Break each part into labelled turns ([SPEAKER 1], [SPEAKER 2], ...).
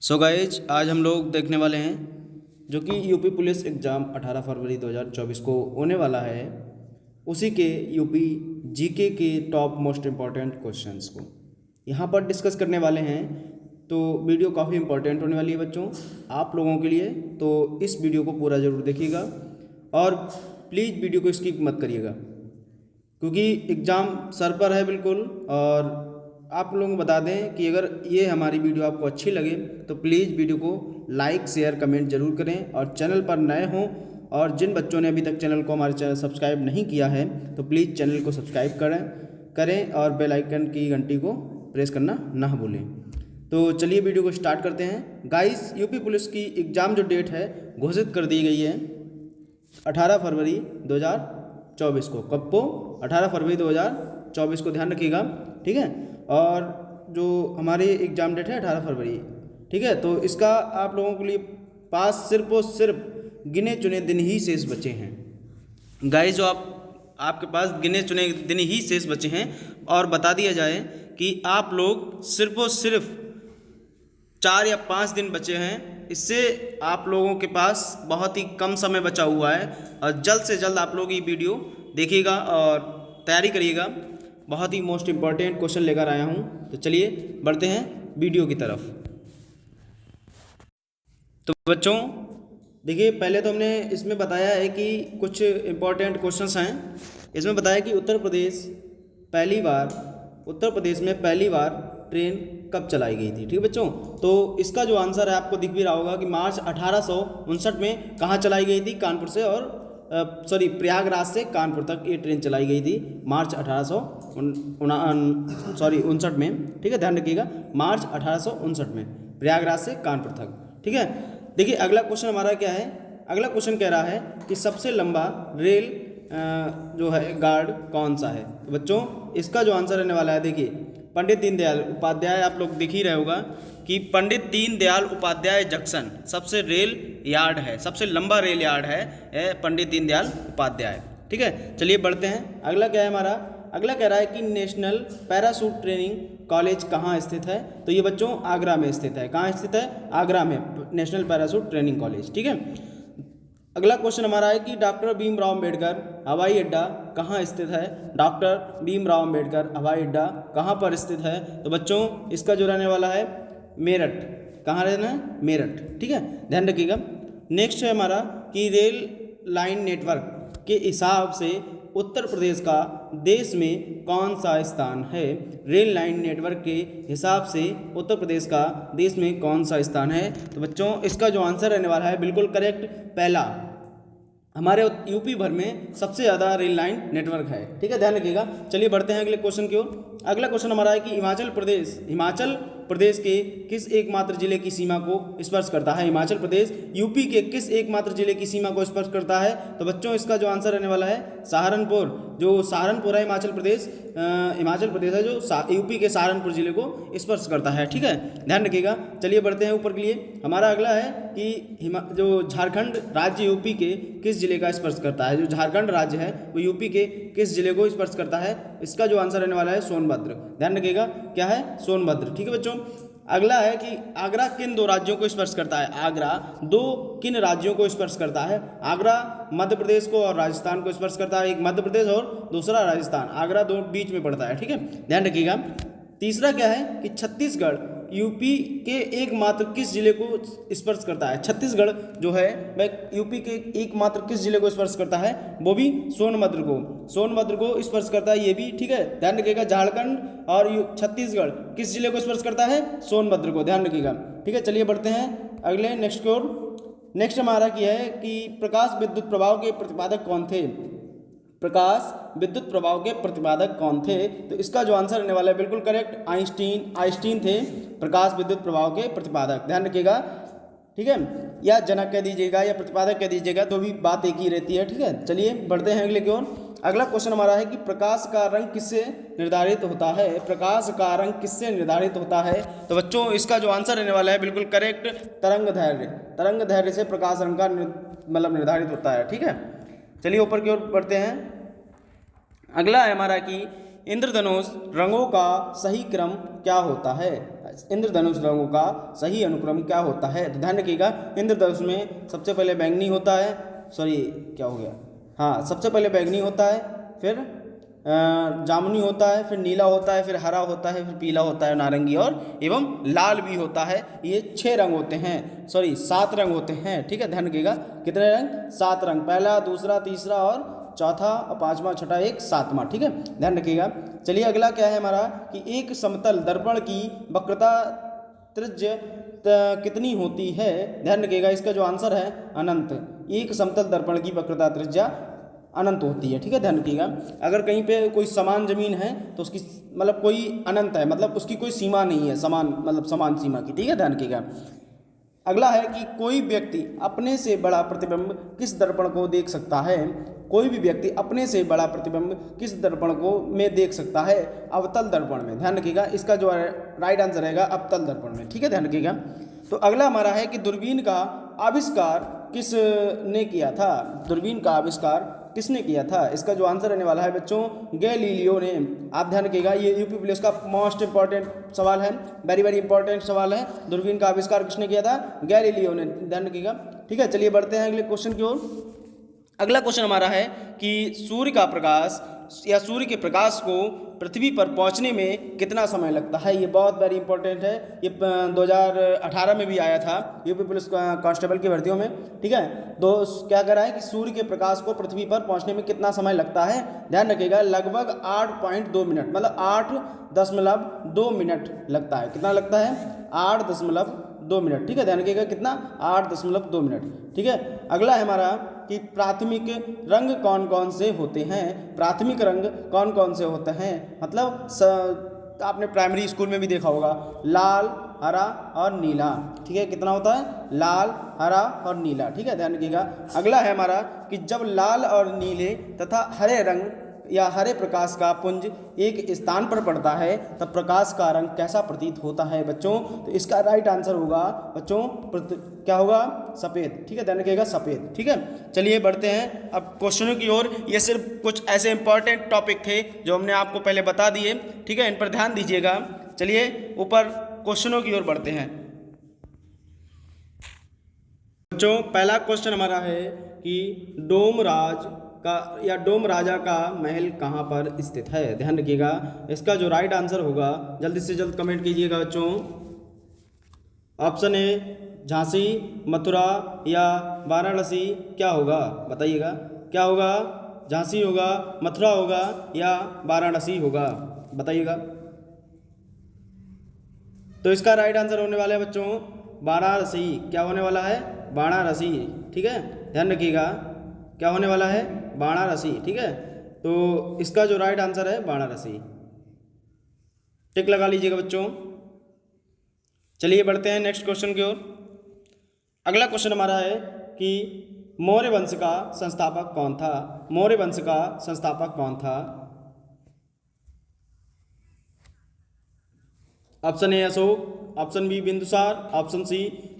[SPEAKER 1] So guys आज हम लोग देखने वाले हैं जो कि यूपी पुलिस एग्ज़ाम 18 फरवरी 2024 को होने वाला है, उसी के यूपी जीके के टॉप मोस्ट इम्पॉर्टेंट क्वेश्चंस को यहाँ पर डिस्कस करने वाले हैं। तो वीडियो काफ़ी इंपॉर्टेंट होने वाली है बच्चों आप लोगों के लिए, तो इस वीडियो को पूरा ज़रूर देखिएगा और प्लीज़ वीडियो को स्किप मत करिएगा क्योंकि एग्ज़ाम सर पर है बिल्कुल। और आप लोगों को बता दें कि अगर ये हमारी वीडियो आपको अच्छी लगे तो प्लीज़ वीडियो को लाइक शेयर कमेंट जरूर करें, और चैनल पर नए हों और जिन बच्चों ने अभी तक चैनल को हमारे चैनल सब्सक्राइब नहीं किया है तो प्लीज़ चैनल को सब्सक्राइब करें और बेल आइकन की घंटी को प्रेस करना ना भूलें। तो चलिए वीडियो को स्टार्ट करते हैं। गाइस, यूपी पुलिस की एग्ज़ाम जो डेट है घोषित कर दी गई है 18 फरवरी 2024 को। कब को? 18 फरवरी 2024 को, ध्यान रखिएगा, ठीक है। और जो हमारी एग्ज़ाम डेट है 18 फरवरी, ठीक है। तो इसका आप लोगों के लिए पास सिर्फ और सिर्फ गिने चुने दिन ही शेष बचे हैं गाइस। जो आपके पास गिने चुने दिन ही शेष बचे हैं, और बता दिया जाए कि आप लोग सिर्फ और सिर्फ 4 या 5 दिन बचे हैं। इससे आप लोगों के पास बहुत ही कम समय बचा हुआ है और जल्द से जल्द आप लोग ये वीडियो देखिएगा और तैयारी करिएगा। बहुत ही मोस्ट इम्पॉर्टेंट क्वेश्चन लेकर आया हूँ, तो चलिए बढ़ते हैं वीडियो की तरफ। तो बच्चों देखिए, पहले तो हमने इसमें बताया है कि कुछ इम्पॉर्टेंट क्वेश्चंस हैं। इसमें बताया कि उत्तर प्रदेश में पहली बार ट्रेन कब चलाई गई थी, ठीक है बच्चों। तो इसका जो आंसर है आपको दिख भी रहा होगा कि मार्च 1859 में कहाँ चलाई गई थी? कानपुर से और प्रयागराज से कानपुर तक ये ट्रेन चलाई गई थी मार्च 1859 में, ठीक है, ध्यान रखिएगा, मार्च 1859 में प्रयागराज से कानपुर तक, ठीक है। देखिए अगला क्वेश्चन हमारा क्या है। अगला क्वेश्चन कह रहा है कि सबसे लंबा रेल जो है गार्ड कौन सा है। तो बच्चों इसका जो आंसर रहने वाला है, देखिए पंडित दीनदयाल उपाध्याय, आप लोग दिख ही रहे होगा कि पंडित दीनदयाल उपाध्याय जंक्शन सबसे रेल यार्ड है, सबसे लंबा रेल यार्ड है पंडित दीनदयाल उपाध्याय, ठीक है। चलिए बढ़ते हैं। अगला क्या है हमारा? अगला कह रहा है कि नेशनल पैराशूट ट्रेनिंग कॉलेज कहाँ स्थित है। तो ये बच्चों आगरा में स्थित है। कहाँ स्थित है? आगरा में नेशनल पैराशूट ट्रेनिंग कॉलेज, ठीक है। अगला क्वेश्चन हमारा है कि डॉक्टर भीमराव अम्बेडकर हवाई अड्डा कहाँ स्थित है। डॉक्टर भीमराव अम्बेडकर हवाई अड्डा कहाँ पर स्थित है। तो बच्चों इसका जो रहने वाला है मेरठ। कहाँ रहना है? मेरठ, ठीक है, ध्यान रखिएगा। नेक्स्ट है हमारा कि रेल लाइन नेटवर्क के हिसाब से उत्तर प्रदेश का देश में कौन सा स्थान है। रेल लाइन नेटवर्क के हिसाब से उत्तर प्रदेश का देश में कौन सा स्थान है। तो बच्चों इसका जो आंसर रहने वाला है बिल्कुल करेक्ट, पहला। हमारे यूपी भर में सबसे ज़्यादा रेल लाइन नेटवर्क है, ठीक है, ध्यान रखिएगा। चलिए बढ़ते हैं अगले क्वेश्चन की ओर। अगला क्वेश्चन हमारा है कि हिमाचल प्रदेश के किस एकमात्र जिले की सीमा को स्पर्श करता है। हिमाचल प्रदेश यूपी के किस एकमात्र जिले की सीमा को स्पर्श करता है। तो बच्चों इसका जो आंसर रहने वाला है सहारनपुर। जो सहारनपुर है हिमाचल प्रदेश है जो यूपी के सहारनपुर जिले को स्पर्श करता है, ठीक है, ध्यान रखिएगा। चलिए बढ़ते हैं ऊपर के लिए। हमारा अगला है कि जो झारखंड राज्य यूपी के किस जिले का स्पर्श करता है। जो झारखंड राज्य है वो यूपी के किस जिले को स्पर्श करता है। इसका जो आंसर रहने वाला है सोनभद्र, ध्यान रखिएगा, क्या है? सोनभद्र, ठीक है बच्चों। अगला है कि आगरा किन 2 राज्यों को स्पर्श करता है। आगरा किन राज्यों को स्पर्श करता है। आगरा मध्य प्रदेश को और राजस्थान को स्पर्श करता है। एक मध्य प्रदेश और दूसरा राजस्थान, आगरा 2 बीच में पड़ता है, ठीक है, ध्यान रखिएगा। तीसरा क्या है कि छत्तीसगढ़ यूपी के एकमात्र किस जिले को स्पर्श करता है। छत्तीसगढ़ जो है वह यूपी के एकमात्र किस जिले को स्पर्श करता है। वो भी सोनभद्र को स्पर्श करता है, ये भी, ठीक है, ध्यान रखिएगा। झारखंड और छत्तीसगढ़ किस जिले को स्पर्श करता है? सोनभद्र को, ध्यान रखिएगा, ठीक है। चलिए बढ़ते हैं अगले नेक्स्ट की ओर। नेक्स्ट हमारा क्या है कि प्रकाश विद्युत प्रभाव के प्रतिपादक कौन थे। तो इसका जो आंसर रहने वाला है बिल्कुल करेक्ट, आइंस्टीन थे प्रकाश विद्युत प्रभाव के प्रतिपादक, ध्यान रखिएगा, ठीक है। या जनक कह दीजिएगा या प्रतिपादक कह दीजिएगा, तो भी बात एक ही रहती है, ठीक है। चलिए बढ़ते हैं अगले की ओर। अगला क्वेश्चन हमारा है कि प्रकाश का रंग किससे निर्धारित होता है। तो बच्चों इसका जो आंसर रहने वाला है बिल्कुल करेक्ट, तरंग दैर्घ्य से प्रकाश रंग का निर्धारित होता है, ठीक है। चलिए ऊपर की ओर बढ़ते हैं। अगला है हमारा कि इंद्रधनुष रंगों का सही क्रम क्या होता है। इंद्रधनुष रंगों का सही अनुक्रम क्या होता है? तो ध्यान रखिएगा, इंद्रधनुष में सबसे पहले बैंगनी होता है, सॉरी क्या हो गया, हाँ सबसे पहले बैंगनी होता है, फिर जामुनी होता है, फिर नीला होता है, फिर हरा होता है, फिर पीला होता है, नारंगी और एवं लाल भी होता है। ये 6 रंग होते हैं, सॉरी 7 रंग होते हैं। ठीक है, ध्यान रखिएगा, कितने रंग? 7 रंग, पहला, दूसरा, तीसरा और चौथा और पांचवा, छठा, एक सातवां। ठीक है, ध्यान रखिएगा। चलिए अगला क्या है हमारा कि एक समतल दर्पण की वक्रता त्रिज्य कितनी होती है? ध्यान रखिएगा, इसका जो आंसर है अनंत। एक समतल दर्पण की वक्रता त्रिज्या अनंत होती है। ठीक है, ध्यान रखिएगा। अगर कहीं पे कोई समान जमीन है तो उसकी मतलब कोई अनंत है, मतलब उसकी कोई सीमा नहीं है, समान मतलब समान सीमा की। ठीक है, ध्यान रखिएगा। अगला है कि कोई व्यक्ति अपने से बड़ा प्रतिबिंब किस दर्पण को देख सकता है? कोई भी व्यक्ति अपने से बड़ा प्रतिबिंब किस दर्पण को में देख सकता है? अवतल दर्पण में। ध्यान रखिएगा, इसका जो राइट आंसर रहेगा अवतल दर्पण में। ठीक है, ध्यान रखिएगा। तो अगला हमारा है कि दूरबीन का आविष्कार किसने किया था? दूरबीन का आविष्कार किसने किया था? इसका जो आंसर रहने वाला है बच्चों गैलीलियो ने। आप ध्यान रखिएगा, ये यूपी पुलिस का मोस्ट इंपॉर्टेंट सवाल है, वेरी वेरी इंपॉर्टेंट सवाल है। दूरबीन का आविष्कार किसने किया था? गैलीलियो ने। ध्यान रखिएगा। ठीक है, चलिए बढ़ते हैं अगले क्वेश्चन की ओर। अगला क्वेश्चन हमारा है कि सूर्य का प्रकाश या सूर्य के प्रकाश को पृथ्वी पर पहुंचने में कितना समय लगता है? ये बहुत वेरी इंपॉर्टेंट है। ये 2018 में भी आया था यूपी पुलिस कांस्टेबल की भर्तियों में। ठीक है, तो क्या कह रहा है कि सूर्य के प्रकाश को पृथ्वी पर पहुंचने में कितना समय लगता है? ध्यान रखिएगा, लगभग 8.2 मिनट, मतलब 8.2 मिनट लगता है। कितना लगता है? 8.2 मिनट। ठीक है, ध्यान रखिएगा, कितना? 8.2 मिनट। ठीक है, अगला है हमारा कि प्राथमिक रंग कौन कौन से होते हैं? प्राथमिक रंग कौन कौन से होते हैं? मतलब आपने प्राइमरी स्कूल में भी देखा होगा, लाल, हरा और नीला। ठीक है, कितना होता है? लाल, हरा और नीला। ठीक है, ध्यान रखिएगा। अगला है हमारा कि जब लाल और नीले तथा हरे रंग या हरे प्रकाश का पुंज एक स्थान पर पड़ता है तब प्रकाश का रंग कैसा प्रतीत होता है बच्चों? तो इसका राइट आंसर होगा बच्चों क्या होगा? सफ़ेद। ठीक है, ध्यान रखिएगा, सफ़ेद। ठीक है, चलिए बढ़ते हैं अब क्वेश्चनों की ओर। ये सिर्फ कुछ ऐसे इंपॉर्टेंट टॉपिक थे जो हमने आपको पहले बता दिए। ठीक है, इन पर ध्यान दीजिएगा। चलिए ऊपर क्वेश्चनों की ओर बढ़ते हैं बच्चों। पहला क्वेश्चन हमारा है कि डोमराज का या डोम राजा का महल कहाँ पर स्थित है? ध्यान रखिएगा, इसका जो राइट आंसर होगा जल्दी से जल्द कमेंट कीजिएगा बच्चों। ऑप्शन ए झांसी, मथुरा या वाराणसी, क्या होगा बताइएगा? क्या होगा? झांसी होगा, मथुरा होगा या वाराणसी होगा? बताइएगा। तो इसका राइट आंसर होने वाला है बच्चों वाराणसी। क्या होने वाला है? वाराणसी। ठीक है, ध्यान रखिएगा, क्या होने वाला है? वाराणसी। ठीक है, तो इसका जो राइट आंसर है वाराणसी। टिक लगा लीजिएगा बच्चों। चलिए बढ़ते हैं नेक्स्ट क्वेश्चन की ओर। अगला क्वेश्चन हमारा है कि मौर्य वंश का संस्थापक कौन था? मौर्य वंश का संस्थापक कौन था? Option A Ashok, option B Bindusar, option C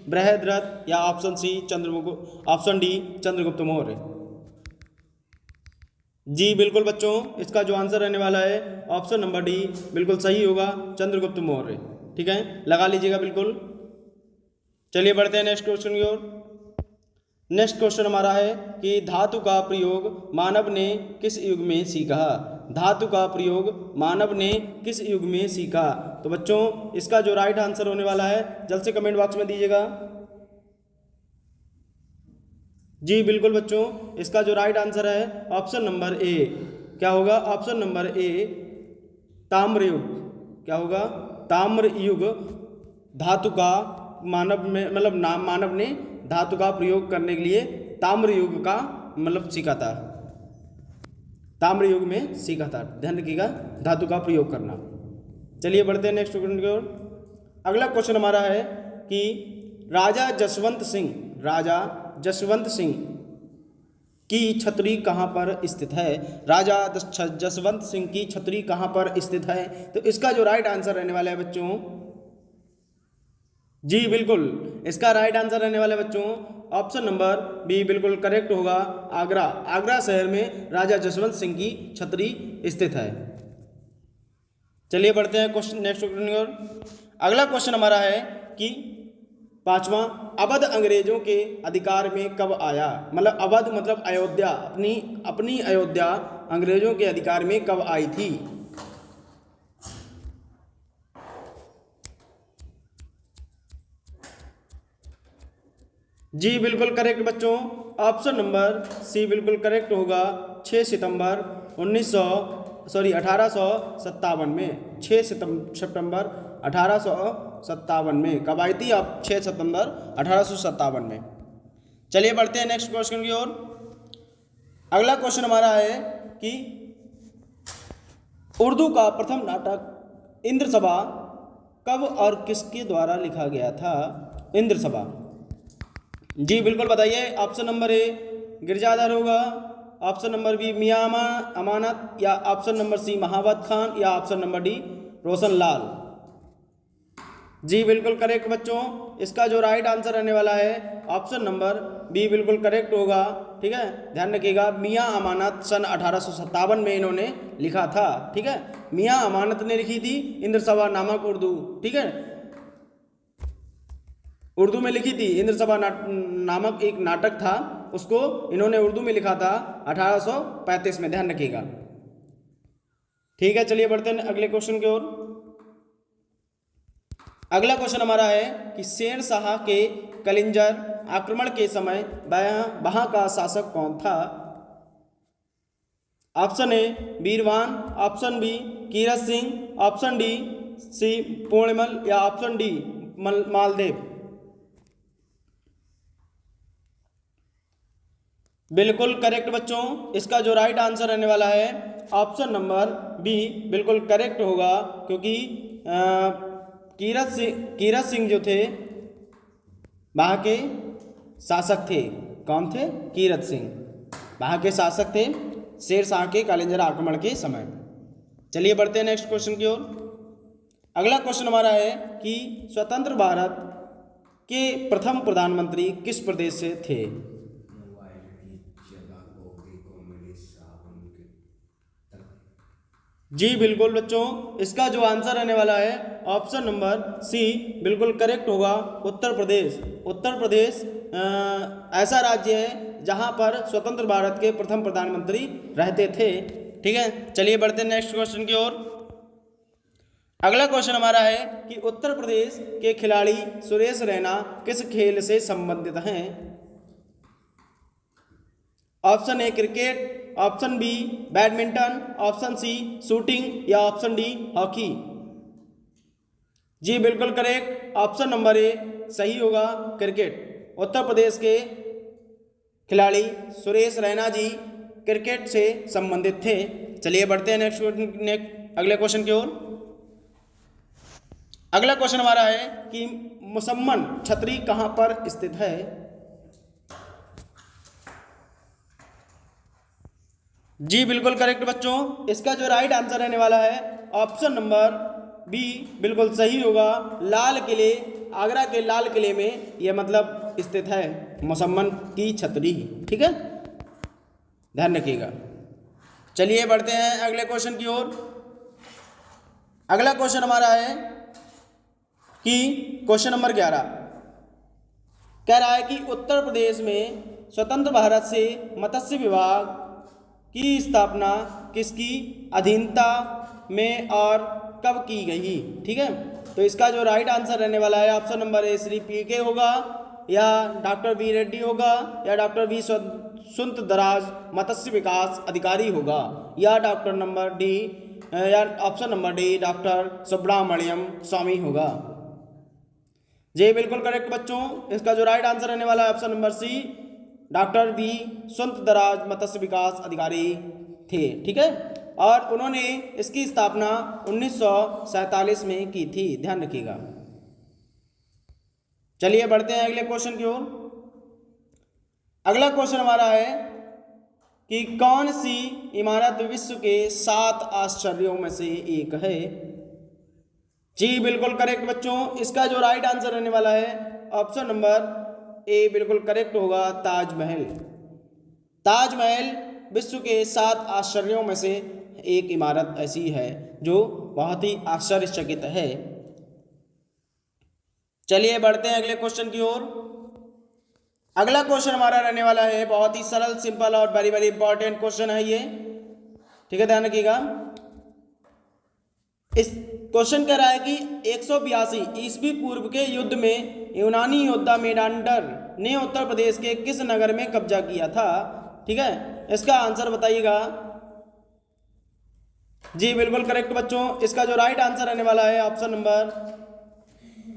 [SPEAKER 1] Brihadratha या option C Chandragupta, option D Chandragupta Maurya. जी बिल्कुल बच्चों, इसका जो आंसर रहने वाला है ऑप्शन नंबर डी बिल्कुल सही होगा, चंद्रगुप्त मौर्य। ठीक है, लगा लीजिएगा बिल्कुल। चलिए बढ़ते हैं नेक्स्ट क्वेश्चन की ओर। नेक्स्ट क्वेश्चन हमारा है कि धातु का प्रयोग मानव ने किस युग में सीखा? धातु का प्रयोग मानव ने किस युग में सीखा? तो बच्चों इसका जो राइट आंसर होने वाला है जल्द से कमेंट बॉक्स में दीजिएगा। जी बिल्कुल बच्चों, इसका जो राइट आंसर है ऑप्शन नंबर ए। क्या होगा? ऑप्शन नंबर ए ताम्र युग। क्या होगा? ताम्र युग। धातु का मानव में मतलब मानव ने धातु का प्रयोग करने के लिए ताम्र युग का मतलब सीखा था, ताम्र युग में सीखा था। ध्यान रखिएगा, धातु का प्रयोग करना। चलिए बढ़ते हैं नेक्स्ट क्वेश्चन की ओर। अगला क्वेश्चन हमारा है कि राजा जसवंत सिंह की छतरी कहाँ पर स्थित है? राजा जसवंत सिंह की छतरी कहाँ पर स्थित है? तो इसका जो राइट आंसर रहने वाला है बच्चों, जी बिल्कुल, इसका राइट आंसर रहने वाले बच्चों ऑप्शन नंबर बी बिल्कुल करेक्ट होगा, आगरा। आगरा शहर में राजा जसवंत सिंह की छतरी स्थित है। चलिए बढ़ते हैं क्वेश्चन नेक्स्ट क्वेश्चन की ओर। अगला क्वेश्चन हमारा है कि पांचवा, अवध अंग्रेजों के अधिकार में कब आया? मतलब अवध मतलब अयोध्या, अपनी अयोध्या अंग्रेजों के अधिकार में कब आई थी? जी बिल्कुल करेक्ट बच्चों, ऑप्शन नंबर सी बिल्कुल करेक्ट होगा। 6 सितंबर 1857 में, 6 सितंबर 1857 में कब आई थी? अब 6 सितंबर 1857 में। चलिए बढ़ते हैं नेक्स्ट क्वेश्चन की ओर। अगला क्वेश्चन हमारा है कि उर्दू का प्रथम नाटक इंद्रसभा कब और किसके द्वारा लिखा गया था? इंद्रसभा, जी बिल्कुल बताइए। ऑप्शन नंबर ए गिरजाधर होगा, ऑप्शन नंबर बी मियां अमानत, या ऑप्शन नंबर सी महावत खान, या option number D Roshan Lal. जी बिल्कुल करेक्ट बच्चों, इसका जो राइट आंसर रहने वाला है ऑप्शन नंबर बी बिल्कुल करेक्ट होगा। ठीक है, ध्यान रखिएगा, मियां अमानत सन 1857 में इन्होंने लिखा था। ठीक है, मियां अमानत ने लिखी थी इंद्रसभा नामक उर्दू। ठीक है, उर्दू में लिखी थी। इंद्रसभा नामक एक नाटक था, उसको इन्होंने उर्दू में लिखा था 1835 में, ध्यान रखिएगा। ठीक है, चलिए बढ़ते हैं अगले क्वेश्चन की ओर। अगला क्वेश्चन हमारा है कि शेर शाह के कलिंजर आक्रमण के समय वहां का शासक कौन था? Option A Birwan, option B Kirat Singh, option D C Purnimal, या ऑप्शन डी मालदेव। बिल्कुल करेक्ट बच्चों, इसका जो राइट आंसर रहने वाला है ऑप्शन नंबर बी बिल्कुल करेक्ट होगा, क्योंकि कीरत सिंह जो थे वहाँ के शासक थे। कौन थे? कीरत सिंह वहाँ के शासक थे शेर शाह के कलिंजर आक्रमण के समय। चलिए बढ़ते हैं नेक्स्ट क्वेश्चन की ओर। अगला क्वेश्चन हमारा है कि स्वतंत्र भारत के प्रथम प्रधानमंत्री किस प्रदेश से थे? जी बिल्कुल बच्चों, इसका जो आंसर रहने वाला है ऑप्शन नंबर सी बिल्कुल करेक्ट होगा, उत्तर प्रदेश। उत्तर प्रदेश ऐसा राज्य है जहां पर स्वतंत्र भारत के प्रथम प्रधानमंत्री रहते थे। ठीक है, चलिए बढ़ते हैं नेक्स्ट क्वेश्चन की ओर। अगला क्वेश्चन हमारा है कि उत्तर प्रदेश के खिलाड़ी सुरेश रैना किस खेल से संबंधित हैं? Option A cricket, option B badminton, option C shooting, या ऑप्शन डी हॉकी। जी बिल्कुल करेक्ट, ऑप्शन नंबर ए सही होगा, क्रिकेट। उत्तर प्रदेश के खिलाड़ी सुरेश रैना जी क्रिकेट से संबंधित थे। चलिए बढ़ते हैं नेक्स्ट अगले क्वेश्चन की ओर। अगला क्वेश्चन हमारा है कि मुसम्मन छतरी कहां पर स्थित है? जी बिल्कुल करेक्ट बच्चों, इसका जो राइट आंसर रहने वाला है ऑप्शन नंबर बी बिल्कुल सही होगा, लाल किले, आगरा के लाल किले में यह मतलब स्थित है मुसम्मन की छतरी। ठीक है, ध्यान रखिएगा। चलिए बढ़ते हैं अगले क्वेश्चन की ओर। अगला क्वेश्चन हमारा है कि क्वेश्चन नंबर 11 कह रहा है कि उत्तर प्रदेश में स्वतंत्र भारत से मत्स्य विभाग की स्थापना किसकी अधीनता में और कब की गई? ठीक है, तो इसका जो राइट आंसर रहने वाला है option number A Shri P K. होगा, या डॉक्टर बी रेड्डी होगा, या डॉक्टर बी सुंदरराज मत्स्य विकास अधिकारी होगा, या डॉक्टर नंबर डी या option number D doctor Subramaniam Swamy होगा। जी बिल्कुल करेक्ट बच्चों, इसका जो राइट आंसर रहने वाला है option number C doctor B Sundararaj मत्स्य विकास अधिकारी थे। ठीक है, और उन्होंने इसकी स्थापना 1947 में की थी, ध्यान रखिएगा। चलिए बढ़ते हैं अगले क्वेश्चन की ओर। अगला क्वेश्चन हमारा है कि कौन सी इमारत विश्व के 7 आश्चर्यों में से एक है? जी बिल्कुल करेक्ट बच्चों, इसका जो राइट आंसर रहने वाला है ऑप्शन नंबर ए बिल्कुल करेक्ट होगा, ताजमहल। ताजमहल विश्व के 7 आश्चर्यों में से एक इमारत ऐसी है जो बहुत ही आश्चर्यचकित है। चलिए बढ़ते हैं अगले क्वेश्चन की ओर। अगला क्वेश्चन हमारा रहने वाला है बहुत ही सरल, सिंपल और वेरी वेरी इंपॉर्टेंट क्वेश्चन है ये, ठीक है, ध्यान रखिएगा। इस क्वेश्चन कह रहा है कि 182 ईस्वी पूर्व के युद्ध में यूनानी योद्धा मेनांडर ने उत्तर प्रदेश के किस नगर में कब्जा किया था, ठीक है, इसका आंसर बताइएगा। जी बिल्कुल करेक्ट बच्चों, इसका जो राइट आंसर रहने वाला है ऑप्शन नंबर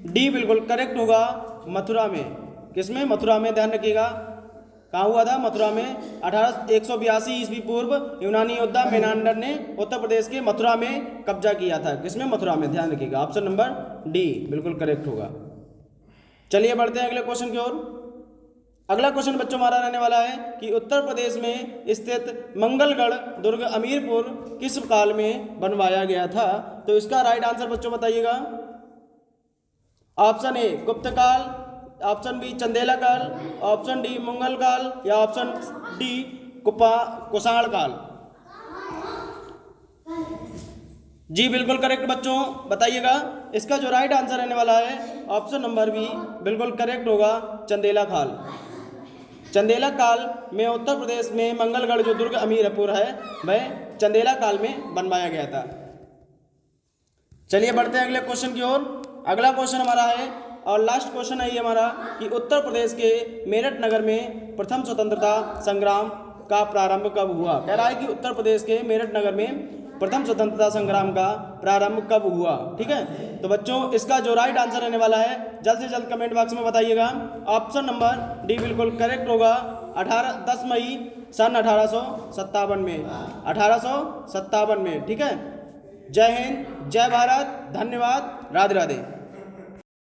[SPEAKER 1] डी बिल्कुल करेक्ट होगा, मथुरा में। किसमें? मथुरा में, ध्यान रखिएगा। कहाँ हुआ था? मथुरा में। 182 ईस्वी पूर्व यूनानी योद्धा मेनांडर ने उत्तर प्रदेश के मथुरा में कब्जा किया था। किसमें? मथुरा में, ध्यान रखिएगा। ऑप्शन नंबर डी बिल्कुल करेक्ट होगा। चलिए बढ़ते हैं अगले क्वेश्चन की ओर। अगला क्वेश्चन बच्चों हमारा रहने वाला है कि उत्तर प्रदेश में स्थित मंगलगढ़ दुर्ग अमीरपुर किस काल में बनवाया गया था? तो इसका राइट आंसर बच्चों बताइएगा। ऑप्शन ए गुप्त काल, ऑप्शन बी चंदेला काल, ऑप्शन डी मुगल काल या ऑप्शन डी कुषाण काल। जी बिल्कुल करेक्ट बच्चों, बताइएगा। इसका जो राइट आंसर रहने वाला है ऑप्शन नंबर बी बिल्कुल करेक्ट होगा, चंदेला काल। चंदेला काल में उत्तर प्रदेश में मंगलगढ़ जो दुर्ग अमीरपुर है वह चंदेला काल में बनवाया गया था। चलिए बढ़ते हैं अगले क्वेश्चन की ओर। अगला क्वेश्चन हमारा है और लास्ट क्वेश्चन है ये हमारा कि उत्तर प्रदेश के मेरठ नगर में प्रथम स्वतंत्रता संग्राम का प्रारंभ कब हुआ? कह रहा है कि उत्तर प्रदेश के मेरठ नगर में प्रथम स्वतंत्रता संग्राम का प्रारंभ कब हुआ, ठीक है। तो बच्चों इसका जो राइट आंसर रहने वाला है जल्द से जल्द कमेंट बॉक्स में बताइएगा। ऑप्शन नंबर डी बिल्कुल करेक्ट होगा, 10 मई सन 1857 में, 1857 में, ठीक है। जय हिंद, जय भारत, धन्यवाद, राधे राधे।